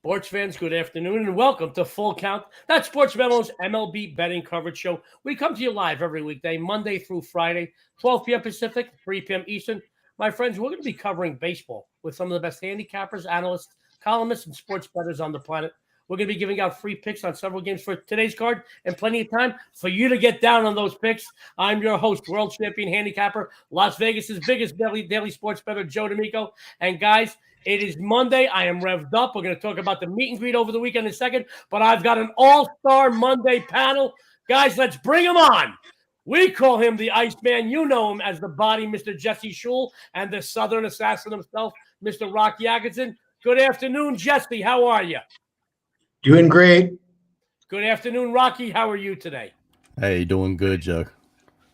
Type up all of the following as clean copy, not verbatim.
Sports fans, good afternoon and welcome to Full Count. That's SportsMemo's MLB betting coverage show. We come to you live every weekday, Monday through Friday, 12 p.m. Pacific, 3 p.m. Eastern. My friends, we're going to be covering baseball with some of the best handicappers, analysts, columnists, and sports bettors on the planet. We're going to be giving out free picks on several games for today's card and plenty of time for you to get down on those picks. I'm your host, world champion handicapper, Las Vegas's biggest daily sports bettor, Joe D'Amico. And guys, it is Monday. I am revved up. We're going to talk about the meet and greet over the weekend in a second, but I've got an all-star Monday panel. Guys, let's bring him on. We call him the Iceman. You know him as the body, Mr. Jesse Schule, and the Southern assassin himself, Mr. Rocky Atkinson. Good afternoon, Jesse. How are you? Doing great. Good afternoon, Rocky. How are you today? Hey, doing good, Joe.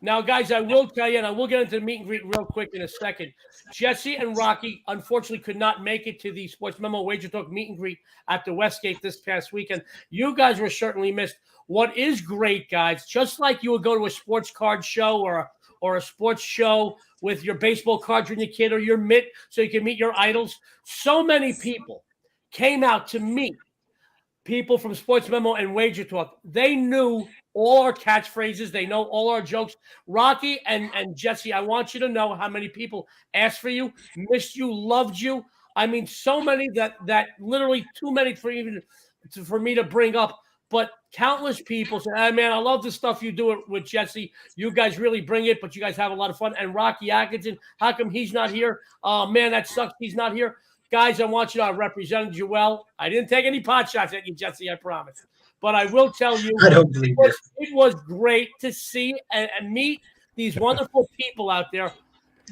Now, guys, I will tell you, and I will get into the meet and greet real quick in a second. Jesse and Rocky, unfortunately, could not make it to the Sports Memo Wager Talk meet and greet at the Westgate this past weekend. You guys were certainly missed. What is great, guys, just like you would go to a sports card show or a sports show with your baseball cards when you're a kid or your mitt so you can meet your idols, so many people came out to meet people from Sports Memo and Wager Talk. They knew all our catchphrases. They know all our jokes. Rocky and Jesse, I want you to know how many people asked for you, missed you, loved you. I mean, so many that literally too many for me to bring up. But countless people said, hey, man, I love the stuff you do with Jesse. You guys really bring it, but you guys have a lot of fun. And Rocky Atkinson, how come he's not here? Oh, man, that sucks. He's not here. Guys, I want you to know I represented you well. I didn't take any pot shots at you, Jesse, I promise. But I will tell you, I don't believe it was great to see and meet these wonderful people out there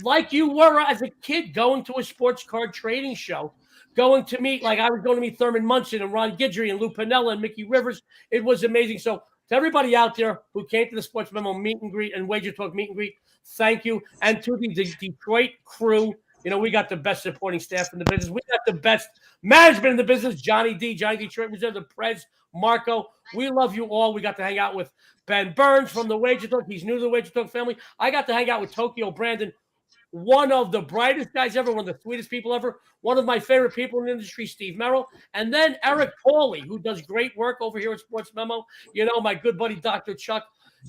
like you were as a kid going to a sports card trading show, going to meet, like I was going to meet Thurman Munson and Ron Guidry and Lou Piniella and Mickey Rivers. It was amazing. So to everybody out there who came to the Sports Memo meet and greet and Wager Talk meet and greet, thank you. And to the Detroit crew, you know, we got the best supporting staff in the business. We got the best management in the business. Johnny Detroit was there, the Prez, Marco. We love you all. We got to hang out with Ben Burns from the Wager Talk. He's new to the Wager Talk family. I got to hang out with Tokyo Brandon, one of the brightest guys ever, one of the sweetest people ever, one of my favorite people in the industry, Steve Merrill. And then Eric Pauly, who does great work over here at Sports Memo. You know, my good buddy, Dr. Chuck.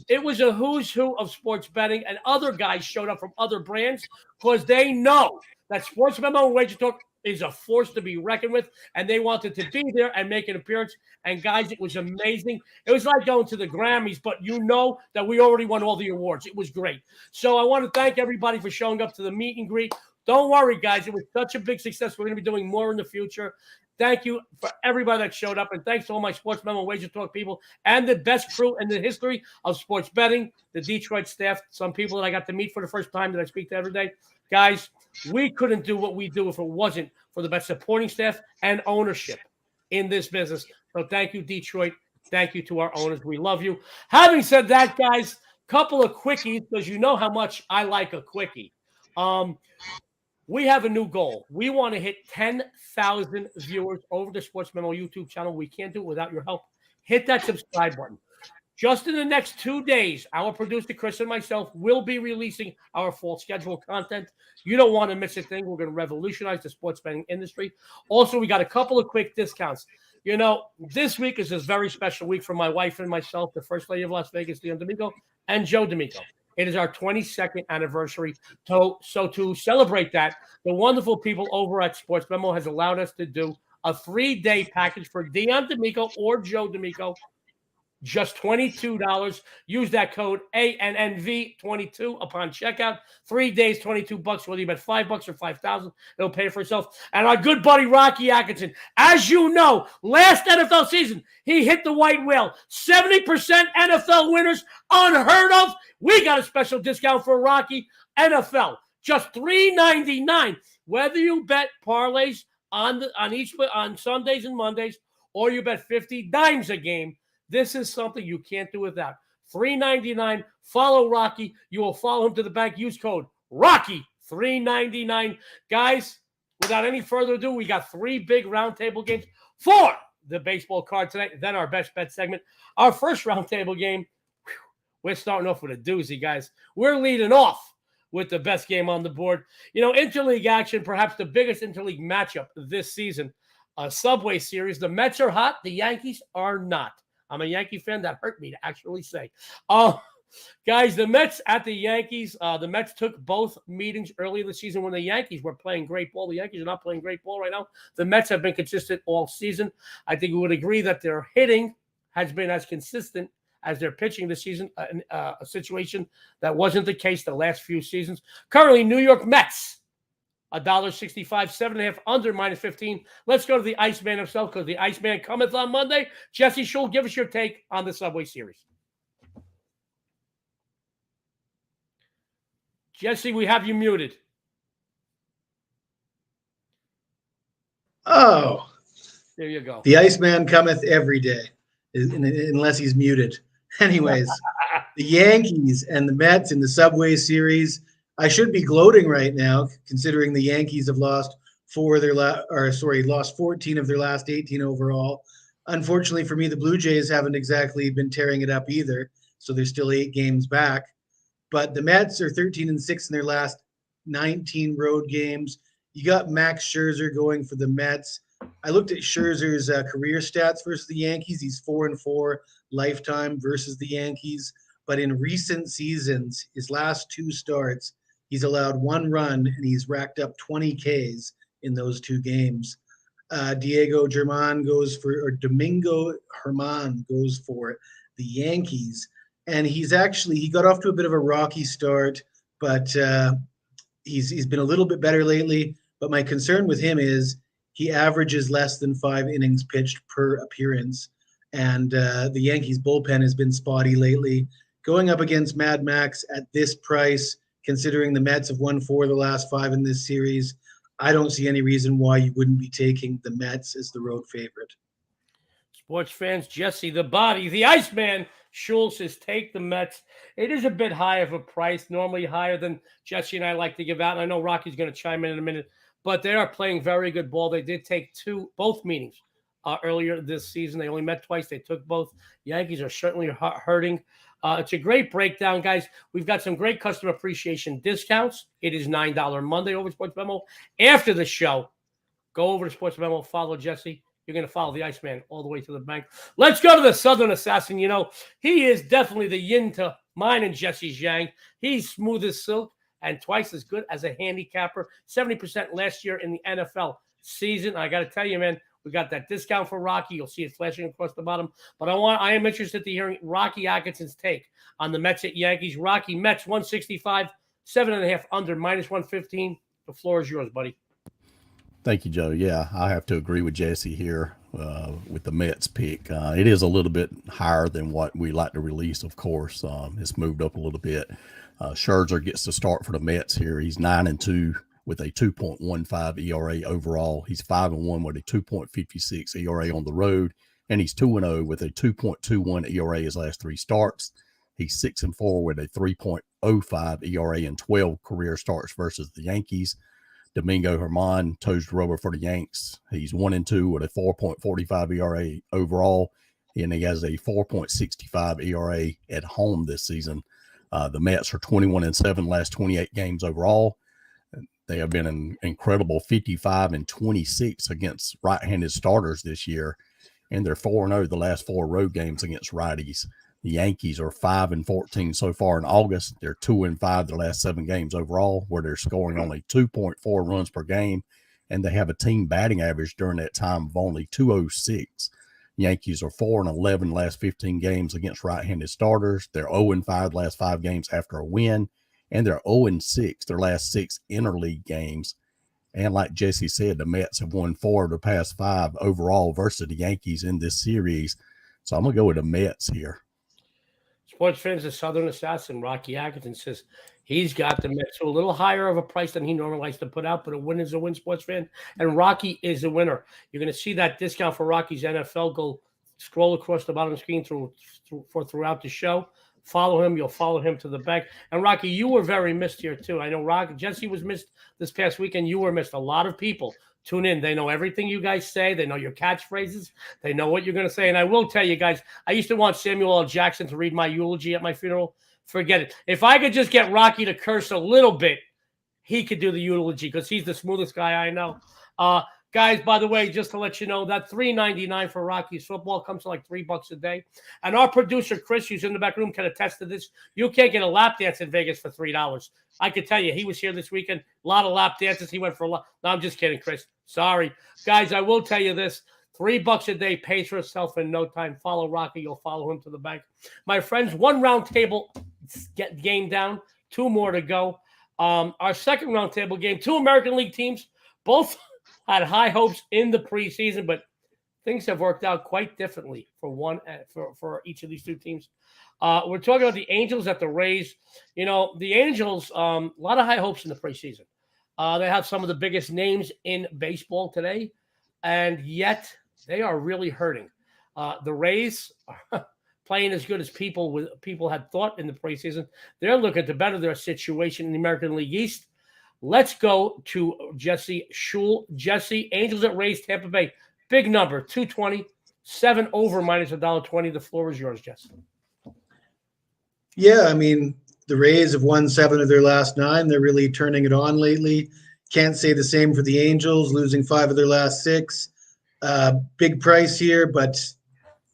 It was a who's who of sports betting, and other guys showed up from other brands because they know that Sports Memo and Wager Talk is a force to be reckoned with, and they wanted to be there and make an appearance. And, guys, it was amazing. It was like going to the Grammys, but you know that we already won all the awards. It was great. So I want to thank everybody for showing up to the meet and greet. Don't worry, guys. It was such a big success. We're going to be doing more in the future. Thank you for everybody that showed up, and thanks to all my Sports Memo Wager Talk people and the best crew in the history of sports betting, the Detroit staff, some people that I got to meet for the first time that I speak to every day. Guys, we couldn't do what we do if it wasn't for the best supporting staff and ownership in this business. So thank you, Detroit. Thank you to our owners. We love you. Having said that, guys, couple of quickies, because you know how much I like a quickie. We have a new goal. We want to hit 10,000 viewers over the Sports Memo YouTube channel. We can't do it without your help. Hit that subscribe button. Just in the next 2 days, our producer, Chris, and myself will be releasing our full schedule content. You don't want to miss a thing. We're going to revolutionize the sports betting industry. Also, we got a couple of quick discounts. You know, this week is a very special week for my wife and myself, the First Lady of Las Vegas, Leon D'Amico, and Joe D'Amico. It is our 22nd anniversary. So to celebrate that, the wonderful people over at Sports Memo has allowed us to do a 3-day package for Dion D'Amico or Joe D'Amico, just $22. Use that code ANNV22 upon checkout. 3 days, $22. Whether you bet $5 or $5,000, it'll pay for itself. And our good buddy Rocky Atkinson, as you know, last NFL season he hit the white whale. 70% NFL winners, unheard of. We got a special discount for Rocky. NFL, just $3.99. Whether you bet parlays on Sundays and Mondays, or you bet 50 dimes a game. This is something you can't do without. $3.99. Follow Rocky. You will follow him to the bank. Use code Rocky $3.99. Guys, without any further ado, we got 3 big roundtable games for the baseball card tonight. Then our best bet segment. Our first roundtable game, we're starting off with a doozy, guys. We're leading off with the best game on the board. You know, interleague action, perhaps the biggest interleague matchup this season. Subway Series. The Mets are hot. The Yankees are not. I'm a Yankee fan. That hurt me to actually say. Guys, the Mets at the Yankees. The Mets took both meetings early in the season when the Yankees were playing great ball. The Yankees are not playing great ball right now. The Mets have been consistent all season. I think we would agree that their hitting has been as consistent as their pitching this season, a situation that wasn't the case the last few seasons. Currently, New York Mets, $1.65, 7.5 under, -15. Let's go to the Iceman himself because the Iceman cometh on Monday. Jesse Schule, give us your take on the Subway Series. Jesse, we have you muted. Oh, there you go. The Iceman cometh every day, unless he's muted. Anyways, the Yankees and the Mets in the Subway Series. I should be gloating right now, considering the Yankees have lost 14 of their last 18 overall. Unfortunately for me, the Blue Jays haven't exactly been tearing it up either, so they're still 8 games back. But the Mets are 13-6 in their last 19 road games. You got Max Scherzer going for the Mets. I looked at Scherzer's career stats versus the Yankees. He's 4-4 lifetime versus the Yankees. But in recent seasons, his last 2 starts, he's allowed 1 run and he's racked up 20 Ks in those 2 games. Domingo Germán goes for the Yankees. And he got off to a bit of a rocky start, but he's been a little bit better lately. But my concern with him is he averages less than 5 innings pitched per appearance. And the Yankees bullpen has been spotty lately. Going up against Mad Max at this price, considering the Mets have won 4 of the last 5 in this series, I don't see any reason why you wouldn't be taking the Mets as the road favorite. Sports fans, Jesse the Body, the Iceman, Schule says take the Mets. It is a bit high of a price, normally higher than Jesse and I like to give out. And I know Rocky's going to chime in a minute, but they are playing very good ball. They did take both meetings earlier this season. They only met twice. They took both. Yankees are certainly hurting. It's a great breakdown, guys. We've got some great customer appreciation discounts. It is $9 Monday over SportsMemo. After the show, go over to SportsMemo, follow Jesse. You're going to follow the Iceman all the way to the bank. Let's go to the Southern Assassin. You know, he is definitely the yin to mine and Jesse's yang. He's smooth as silk and twice as good as a handicapper. 70% last year in the NFL season. I got to tell you, man, we got that discount for Rocky. You'll see it flashing across the bottom. But I am interested to hearing Rocky Atkinson's take on the Mets at Yankees. Rocky, Mets 165, 7.5 under, -115. The floor is yours, buddy. Thank you, Joe. Yeah, I have to agree with Jesse here with the Mets pick. It is a little bit higher than what we like to release, of course. It's moved up a little bit. Scherzer gets to start for the Mets here. He's 9-2 with a 2.15 ERA overall. He's 5-1 with a 2.56 ERA on the road, and he's 2-0 with a 2.21 ERA his last 3 starts. He's 6-4 with a 3.05 ERA in 12 career starts versus the Yankees. Domingo Germán toes the rubber for the Yanks. He's 1-2 with a 4.45 ERA overall, and he has a 4.65 ERA at home this season. The Mets are 21-7 last 28 games overall. They have been an incredible 55-26 against right-handed starters this year, and they're 4-0 the last 4 road games against righties. The Yankees are 5-14 so far in August. They're 2-5 the last 7 games overall, where they're scoring only 2.4 runs per game, and they have a team batting average during that time of only 206. Yankees are 4-11 last 15 games against right-handed starters. They're 0-5 last 5 games after a win, and they're 0-6 their last 6 interleague games. And like Jesse said, the Mets have won 4 of the past 5 overall versus the Yankees in this series. So I'm going to go with the Mets here. Sports fans, the Southern Assassin, Rocky Atkinson, says he's got the Mets to a little higher of a price than he normally likes to put out, but a win is a win, sports fan. And Rocky is a winner. You're going to see that discount for Rocky's NFL go scroll across the bottom of the screen throughout the show. Follow him. You'll follow him to the bank. And Rocky, you were very missed here too. I know Jesse was missed this past weekend. You were missed. A lot of people tune in. They know everything you guys say. They know your catchphrases. They know what you're going to say. And I will tell you guys, I used to want Samuel L. Jackson to read my eulogy at my funeral. Forget it. If I could just get Rocky to curse a little bit, he could do the eulogy because he's the smoothest guy I know. Guys, by the way, just to let you know, that $3.99 for Rocky's football comes to like $3 a day. And our producer, Chris, who's in the back room, can attest to this. You can't get a lap dance in Vegas for $3. I can tell you, he was here this weekend. A lot of lap dances. He went for a lot. No, I'm just kidding, Chris. Sorry. Guys, I will tell you this. $3 a day pays for itself in no time. Follow Rocky. You'll follow him to the bank. My friends, one round table game down. 2 more to go. Our second round table game, 2 American League teams, both had high hopes in the preseason, but things have worked out quite differently for each of these 2 teams. We're talking about the Angels at the Rays. You know, the Angels, a lot of high hopes in the preseason. They have some of the biggest names in baseball today, and yet they are really hurting. The Rays are playing as good as people had thought in the preseason. They're looking to better their situation in the American League East. Let's go to Jesse Schule. Jesse, Angels at Rays, Tampa Bay. Big number, 220, 7 over minus $1.20. The floor is yours, Jesse. Yeah, I mean, the Rays have won 7 of their last 9. They're really turning it on lately. Can't say the same for the Angels, losing 5 of their last 6. Big price here, but,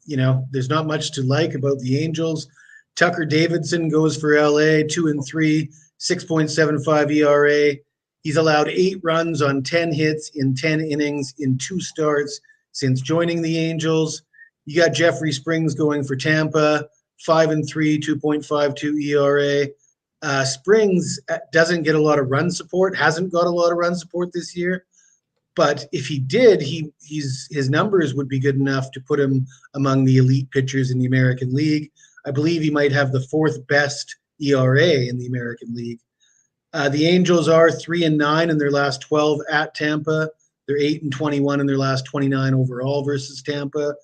you know, there's not much to like about the Angels. Tucker Davidson goes for LA, 2-3. 6.75 ERA. He's allowed 8 runs on 10 hits in 10 innings in 2 starts since joining the Angels. You got Jeffrey Springs going for Tampa, 5-3, 2.52 ERA. Springs doesn't get a lot of run support, hasn't got a lot of run support this year. But if he did, his numbers would be good enough to put him among the elite pitchers in the American League. I believe he might have the 4th best ERA in the American League. The Angels are 3-9 in their last 12 at Tampa. They're 8-21 in their last 29 overall versus Tampa.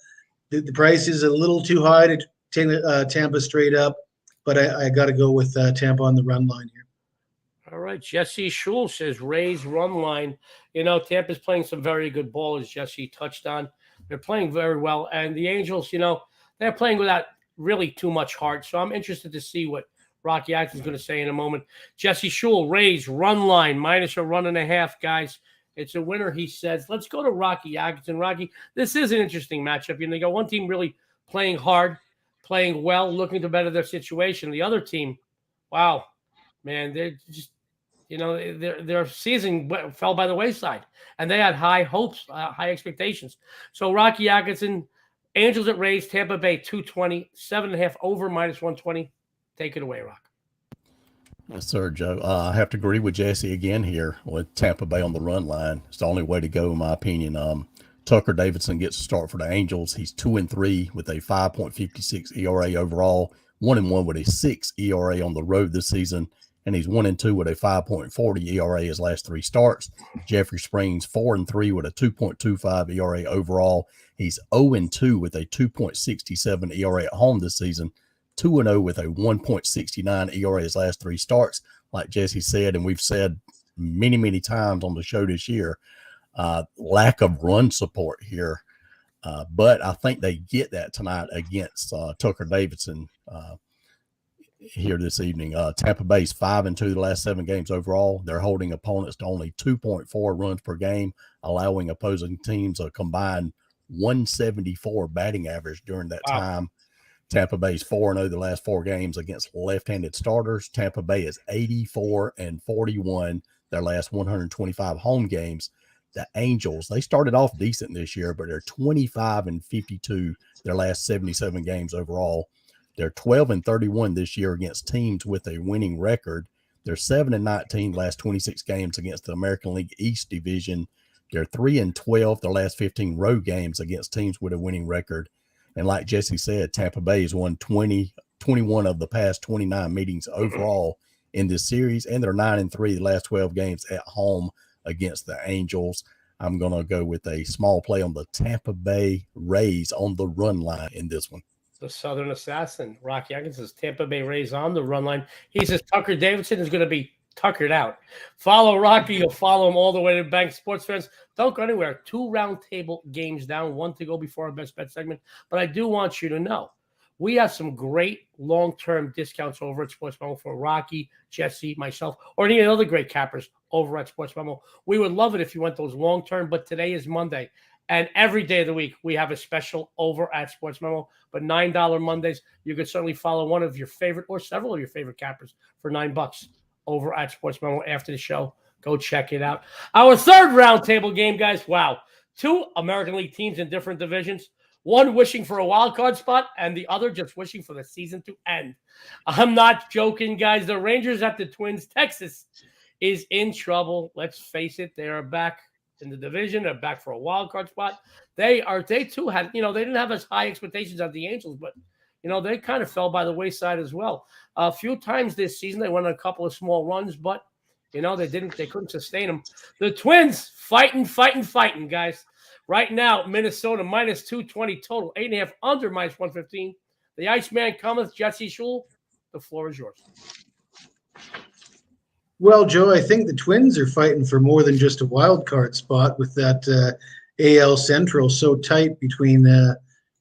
The price is a little too high to take Tampa straight up, but I got to go with Tampa on the run line here. All right. Jesse Schule says Rays run line. You know, Tampa's playing some very good ball, as Jesse touched on. They're playing very well. And the Angels, you know, they're playing without really too much heart. So I'm interested to see what Rocky Atkinson is going to say in a moment. Jesse Schule, Rays, run line, minus a 1.5, guys. It's a winner, he says. Let's go to Rocky Atkinson. Rocky, this is an interesting matchup. You know, they got one team really playing hard, playing well, looking to better their situation. The other team, wow, man, they're just, you know, their season fell by the wayside. And they had high hopes, high expectations. So Rocky Atkinson, Angels at Rays, Tampa Bay, 220, 7.5 over, minus 120. Take it away, Rock. Yes, sir, Joe. I have to agree with Jesse again here with Tampa Bay on the run line. It's the only way to go, in my opinion. Tucker Davidson gets a start for the Angels. He's 2-3 with a 5.56 ERA overall, 1-1 with a 6 ERA on the road this season, and he's 1-2 with a 5.40 ERA his last 3 starts. Jeffrey Springs 4-3 with a 2.25 ERA overall. He's 0-2 with a 2.67 ERA at home this season. 2-0 with a 1.69 ERA his last 3 starts. Like Jesse said, and we've said many, many times on the show this year, lack of run support here. But I think they get that tonight against Tucker Davidson here this evening. Tampa Bay's 5-2 the last 7 games overall. They're holding opponents to only 2.4 runs per game, allowing opposing teams a combined 174 batting average during that time. Tampa Bay's 4-0 the last 4 games against left-handed starters. Tampa Bay is 84-41 their last 125 home games. The Angels, they started off decent this year, but they're 25-52 their last 77 games overall. They're 12-31 this year against teams with a winning record. They're 7-19 last 26 games against the American League East Division. They're 3-12 their last 15 road games against teams with a winning record. And like Jesse said, Tampa Bay has won 21 of the past 29 meetings overall in this series, and they're 9-3 the last 12 games at home against the Angels. I'm going to go with a small play on the Tampa Bay Rays on the run line in this one. The Southern Assassin, Rocky Atkinson, says Tampa Bay Rays on the run line. He says Tucker Davidson is going to be tuckered out. Follow Rocky. You'll follow him all the way to the bank. Sports fans, don't go anywhere. 2 round table games down, 1 to go before our best bet segment. But I do want you to know, we have some great long-term discounts over at SportsMemo for Rocky, Jesse, myself, or any other great cappers over at SportsMemo. We would love it if you went those long-term, but today is Monday. And every day of the week, we have a special over at SportsMemo. But $9 Mondays, you can certainly follow one of your favorite or several of your favorite cappers for $9 over at SportsMemo after the show. Go check it out. Our third roundtable game, guys. Wow. 2 American League teams in different divisions. One wishing for a wild card spot and the other just wishing for the season to end. I'm not joking, guys. The Rangers at the Twins. Texas is in trouble. Let's face it. They are back in the division. They're back for a wild card spot. They too had, they didn't have as high expectations as the Angels, but, they kind of fell by the wayside as well. A few times this season, they went on a couple of small runs, but, they couldn't sustain them. The Twins fighting, guys. Right now, Minnesota minus 220 total, 8.5 under minus 115. The Iceman cometh, Jesse Schule. The floor is yours. Well, Joe, I think the Twins are fighting for more than just a wild card spot with that AL Central so tight between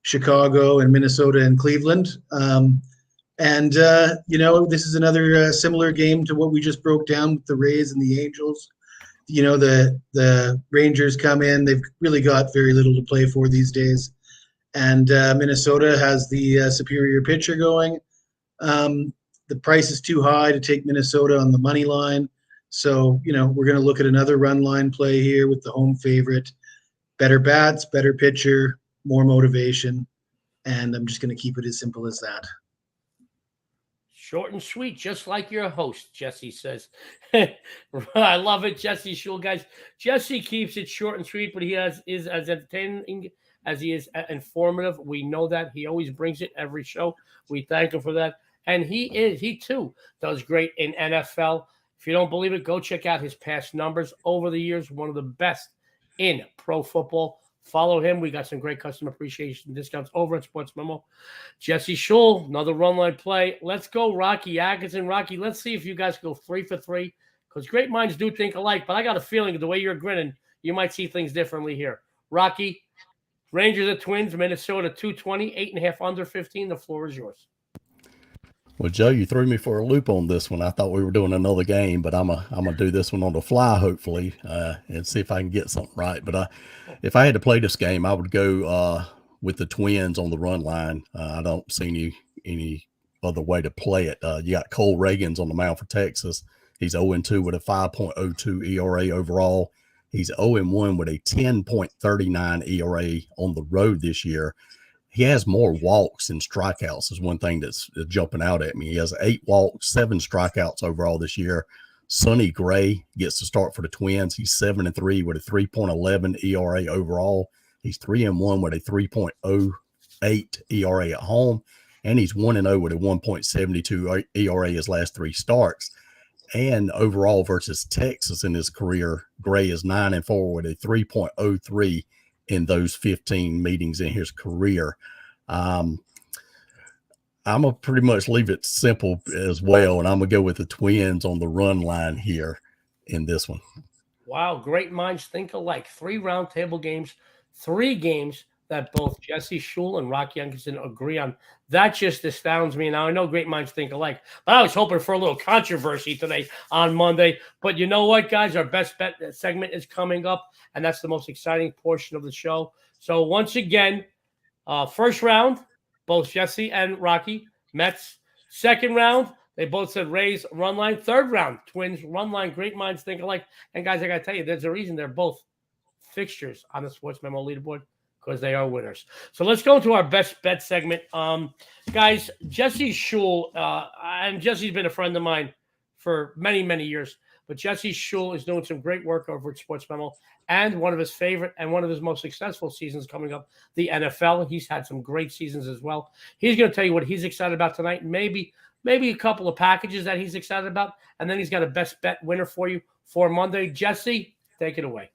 Chicago and Minnesota and Cleveland. This is another similar game to what we just broke down with the Rays and the Angels. The Rangers come in. They've really got very little to play for these days. And Minnesota has the superior pitcher going. The price is too high to take Minnesota on the money line. So, we're going to look at another run line play here with the home favorite. Better bats, better pitcher, more motivation. And I'm just going to keep it as simple as that. Short and sweet, just like your host, Jesse says. I love it, Jesse Schule, guys. Jesse keeps it short and sweet, but he is as entertaining as he is informative. We know that. He always brings it every show. We thank him for that. And he too does great in NFL. If you don't believe it, go check out his past numbers over the years. One of the best in pro football. Follow him. We got some great customer appreciation discounts over at SportsMemo. Jesse Schule, another run line play. Let's go, Rocky Atkinson. Rocky, let's see if you guys go 3 for 3, because great minds do think alike, but I got a feeling the way you're grinning, you might see things differently here. Rocky, Rangers at Twins, Minnesota 220, 8.5 under 15. The floor is yours. Well, Joe, you threw me for a loop on this one. I thought we were doing another game, but I'm gonna do this one on the fly, hopefully, and see if I can get something right. But if I had to play this game, I would go with the Twins on the run line. I don't see any other way to play it. You got Cole Reagans on the mound for Texas. He's 0-2 with a 5.02 ERA overall. He's 0-1 with a 10.39 ERA on the road this year. He has more walks than strikeouts is one thing that's jumping out at me. He has 8 walks, 7 strikeouts overall this year. Sonny Gray gets to start for the Twins. He's 7-3 with a 3.11 ERA overall. He's 3-1 with a 3.08 ERA at home. And he's 1-0 with a 1.72 ERA his last 3 starts. And overall versus Texas in his career, Gray is 9-4 with a 3.03 in those 15 meetings in his career. I'm going to pretty much leave it simple as well, and I'm going to go with the Twins on the run line here in this one. Wow, great minds think alike. 3 roundtable games, 3 games that both Jesse Schule and Rocky Atkinson agree on. That just astounds me. Now, I know great minds think alike, but I was hoping for a little controversy today on Monday. But you know what, guys? Our best bet segment is coming up, and that's the most exciting portion of the show. So once again, first round, both Jesse and Rocky, Mets. Second round, they both said Rays run line. Third round, Twins run line. Great minds think alike. And guys, I got to tell you, there's a reason they're both fixtures on the SportsMemo leaderboard, because they are winners. So let's go into our best bet segment. Guys, Jesse Schule, and Jesse's been a friend of mine for many, many years, but Jesse Schule is doing some great work over at SportsMemo, and one of his favorite and one of his most successful seasons coming up, the NFL. He's had some great seasons as well. He's going to tell you what he's excited about tonight, maybe a couple of packages that he's excited about, and then he's got a best bet winner for you for Monday. Jesse, take it away.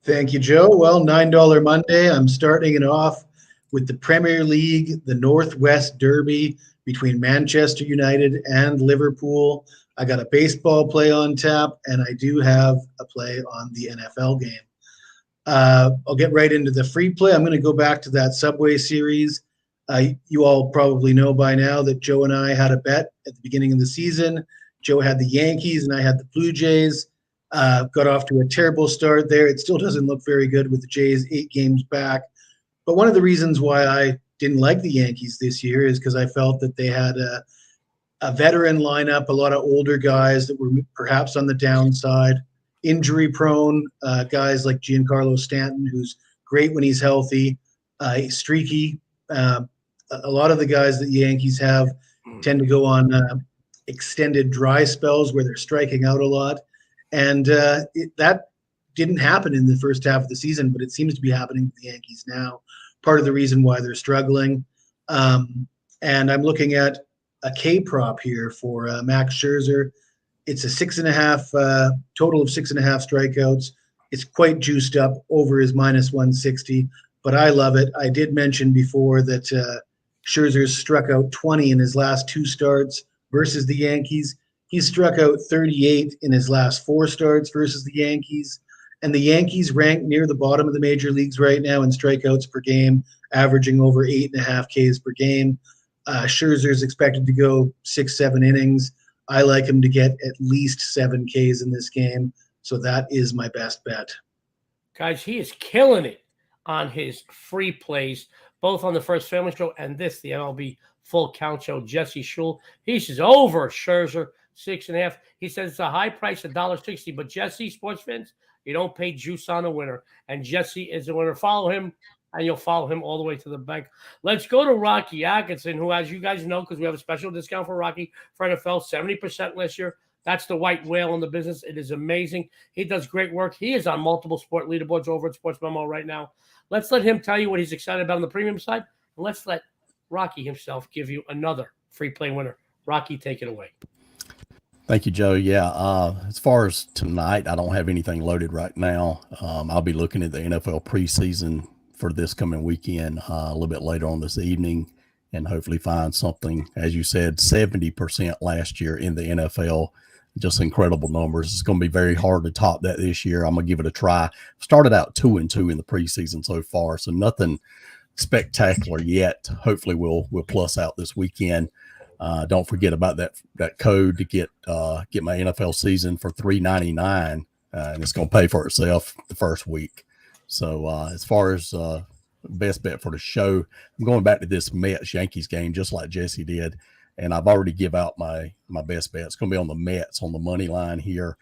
Thank you, Joe. Well, $9 Monday. I'm starting it off with the Premier League, the Northwest Derby between Manchester United and Liverpool. I got a baseball play on tap, and I do have a play on the NFL game. I'll get right into the free play. I'm going to go back to that Subway Series. You all probably know by now that Joe and I had a bet at the beginning of the season. Joe had the Yankees and I had the Blue Jays. Got off to a terrible start there. It still doesn't look very good with the Jays 8 games back. But one of the reasons why I didn't like the Yankees this year is because I felt that they had a veteran lineup, a lot of older guys that were perhaps on the downside, injury prone, guys like Giancarlo Stanton, who's great when he's healthy, streaky. A lot of the guys that the Yankees have tend to go on extended dry spells where they're striking out a lot. And that didn't happen in the first half of the season, but it seems to be happening with the Yankees now. Part of the reason why they're struggling. And I'm looking at a K prop here for Max Scherzer. It's a 6.5 total of 6.5 strikeouts. It's quite juiced up over his -160, but I love it. I did mention before that Scherzer's struck out 20 in his last 2 starts versus the Yankees. He's struck out 38 in his last 4 starts versus the Yankees. And the Yankees rank near the bottom of the major leagues right now in strikeouts per game, averaging over 8.5 Ks per game. Scherzer's expected to go 6-7 innings. I like him to get at least 7 Ks in this game. So that is my best bet. Guys, he is killing it on his free plays, both on the First Family Show and this, the MLB Full Count Show. Jesse Schule, he says over Scherzer, 6.5. He says it's a high price, $1.60. But Jesse, sports fans, you don't pay juice on a winner. And Jesse is the winner. Follow him, and you'll follow him all the way to the bank. Let's go to Rocky Atkinson, who, as you guys know, because we have a special discount for Rocky for NFL, 70% last year. That's the white whale in the business. It is amazing. He does great work. He is on multiple sport leaderboards over at SportsMemo right now. Let's let him tell you what he's excited about on the premium side. And let's let Rocky himself give you another free play winner. Rocky, take it away. Thank you, Joe. Yeah, as far as tonight, I don't have anything loaded right now. I'll be looking at the NFL preseason for this coming weekend a little bit later on this evening and hopefully find something. As you said, 70% last year in the NFL. Just incredible numbers. It's going to be very hard to top that this year. I'm going to give it a try. Started out 2-2 in the preseason so far, so nothing spectacular yet. Hopefully we'll plus out this weekend. Don't forget about that code to get my NFL season for $3.99, and it's going to pay for itself the first week. So as far as best bet for the show, I'm going back to this Mets Yankees game just like Jesse did. And I've already give out my best bet. It's going to be on the Mets on the money line here.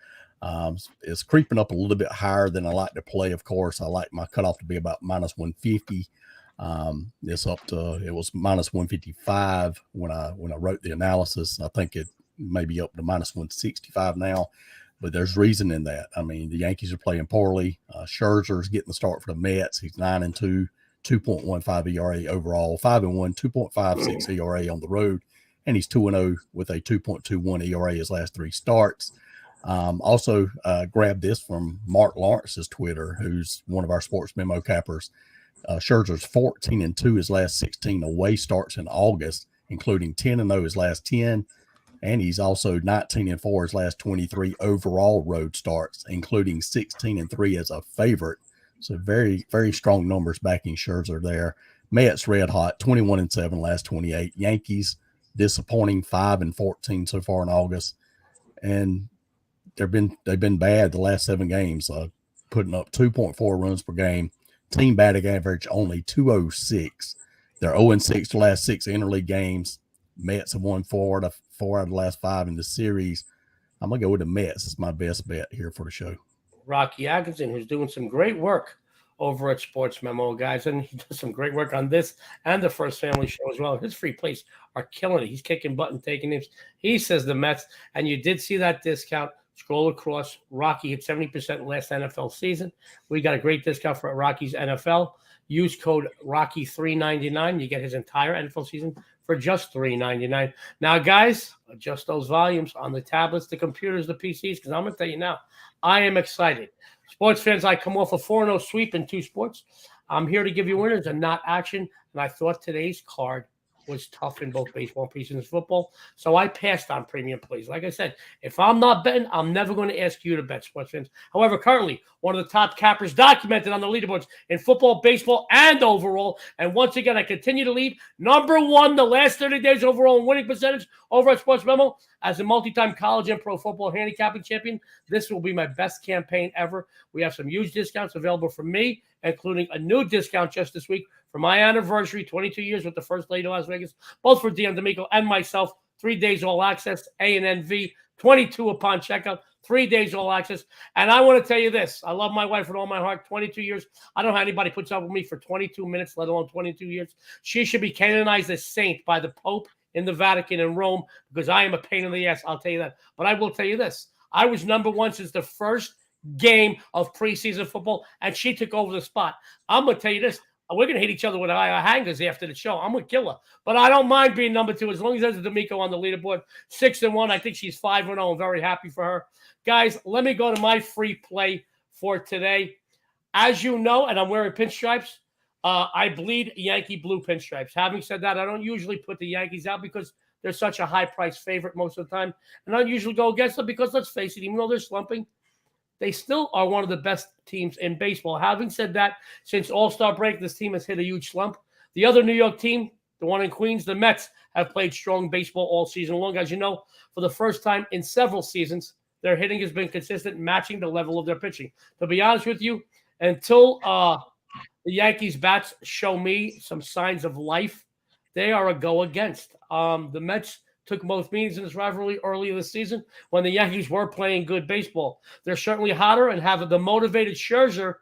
It's creeping up a little bit higher than I like to play. Of course, I like my cutoff to be about -150. It's up to, it was -155 when I wrote the analysis. I think it may be up to -165 now, but there's reason in that. I mean, the Yankees are playing poorly. Scherzer's getting the start for the Mets. He's 9-2, 2.15 ERA overall, 5-1, 2.56 ERA on the road. And he's 2-0 with a 2.21 ERA his last 3 starts. Also grabbed this from Mark Lawrence's Twitter, who's one of our Sports Memo cappers. Scherzer's 14-2 his last 16 away starts in August, including 10-0 his last 10. And he's also 19-4 his last 23 overall road starts, including 16-3 as a favorite. So very, very strong numbers backing Scherzer there. Mets red hot, 21-7 last 28. Yankees disappointing, 5-14 so far in August, and they've been bad the last 7 games, putting up 2.4 runs per game. Team batting average only 206. They're 0-6 the last 6 interleague games. Mets have won 4 out of the last 5 in the series. I'm gonna go with the Mets. It's my best bet here for the show. Rocky Atkinson, who's doing some great work over at Sports Memo, guys, and he does some great work on this and the First Family Show as well. His free plays are killing it. He's kicking butt and taking names. He says the Mets, and you did see that discount. Scroll across. Rocky hit 70% last NFL season. We got a great discount for Rocky's NFL. Use code Rocky399. You get his entire NFL season for just $3.99. Now, guys, adjust those volumes on the tablets, the computers, the PCs, because I'm going to tell you now, I am excited. Sports fans, I come off a 4-0 sweep in 2 sports. I'm here to give you winners and not action, and I thought today's card was tough in both baseball and preseason football. So I passed on premium plays. Like I said, if I'm not betting, I'm never going to ask you to bet, sports fans. However, currently, one of the top cappers documented on the leaderboards in football, baseball, and overall. And once again, I continue to lead number one the last 30 days overall in winning percentage over at SportsMemo. As a multi-time college and pro football handicapping champion, this will be my best campaign ever. We have some huge discounts available for me, including a new discount just this week for my anniversary, 22 years with the First Lady of Las Vegas, both for Deanne D'Amico and myself. 3 days all access, A&NV, 22 upon checkout, 3 days all access. And I want to tell you this. I love my wife with all my heart, 22 years. I don't know how anybody puts up with me for 22 minutes, let alone 22 years. She should be canonized as saint by the Pope in the Vatican in Rome, because I am a pain in the ass, I'll tell you that. But I will tell you this. I was number one since the first game of preseason football, and she took over the spot. I'm going to tell you this. We're going to hit each other with our hangers after the show. I'm going to kill her. But I don't mind being number two as long as there's a D'Amico on the leaderboard. 6-1. I think she's 5-0. I'm very happy for her. Guys, let me go to my free play for today. As you know, and I'm wearing pinstripes, I bleed Yankee blue pinstripes. Having said that, I don't usually put the Yankees out because they're such a high-priced favorite most of the time. And I don't usually go against them because, let's face it, even though they're slumping, they still are one of the best teams in baseball. Having said that, since All-Star break, this team has hit a huge slump. The other New York team, the one in Queens, the Mets, have played strong baseball all season long. As you know, for the first time in several seasons, their hitting has been consistent, matching the level of their pitching. To be honest with you, until the Yankees bats show me some signs of life, they are a go against. The Mets took most meetings in this rivalry earlier this season when the Yankees were playing good baseball. They're certainly hotter and have the motivated Scherzer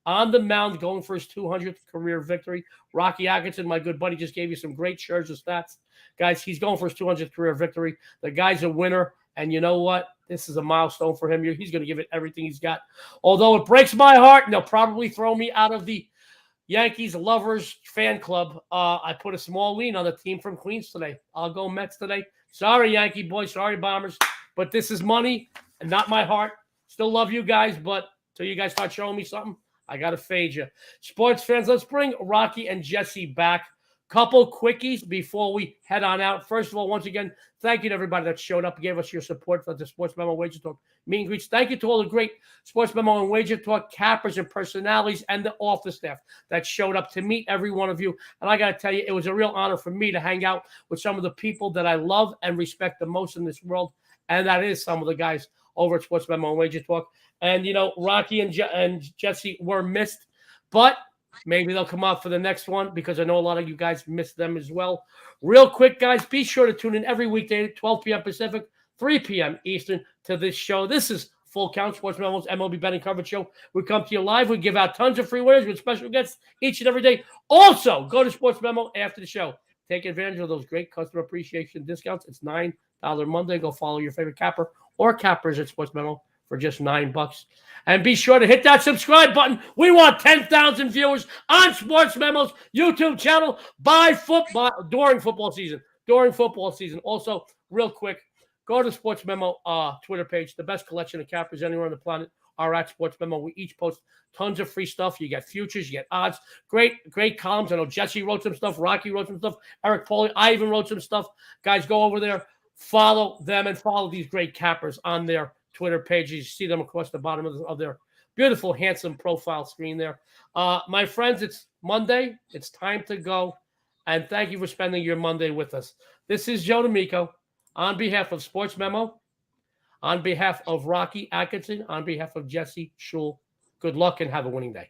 on the mound going for his 200th career victory. Rocky Atkinson, my good buddy, just gave you some great Scherzer stats. Guys, he's going for his 200th career victory. The guy's a winner, and you know what? This is a milestone for him. He's going to give it everything he's got. Although it breaks my heart, and they'll probably throw me out of the Yankees lovers fan club. I put a small lean on the team from Queens today. I'll go Mets today. Sorry, Yankee boys. Sorry, Bombers. But this is money and not my heart. Still love you guys, but until you guys start showing me something, I got to fade you. Sports fans, let's bring Rocky and Jesse back. Couple quickies before we head on out. First of all, once again, thank you to everybody that showed up and gave us your support for the Sports Memo Wager Talk meet and greets. Thank you to all the great Sports Memo and Wager Talk cappers and personalities and the office staff that showed up to meet every one of you. And I got to tell you, it was a real honor for me to hang out with some of the people that I love and respect the most in this world. And that is some of the guys over at Sports Memo and Wager Talk. And, you know, Rocky and Jesse were missed, but maybe they'll come out for the next one because I know a lot of you guys missed them as well. Real quick, guys, be sure to tune in every weekday at 12 p.m. Pacific, 3 p.m. Eastern to this show. This is Full Count, Sports Memo's MLB betting coverage show. We come to you live. We give out tons of free winners with special guests each and every day. Also, go to Sports Memo after the show. Take advantage of those great customer appreciation discounts. It's $9 Monday. Go follow your favorite capper or cappers at Sports Memo for just $9. And be sure to hit that subscribe button. We want 10,000 viewers on Sports Memo's YouTube channel during football season. Also, real quick, go to Sports Memo Twitter page. The best collection of cappers anywhere on the planet are at Sports Memo. We each post tons of free stuff. You get futures, you get odds. Great columns. I know Jesse wrote some stuff. Rocky wrote some stuff. Eric Pauly, I even wrote some stuff. Guys, go over there. Follow them and follow these great cappers on their Twitter pages. You see them across the bottom of their beautiful, handsome profile screen there. My friends, it's Monday. It's time to go. And thank you for spending your Monday with us. This is Joe D'Amico on behalf of Sports Memo, on behalf of Rocky Atkinson, on behalf of Jesse Schule. Good luck and have a winning day.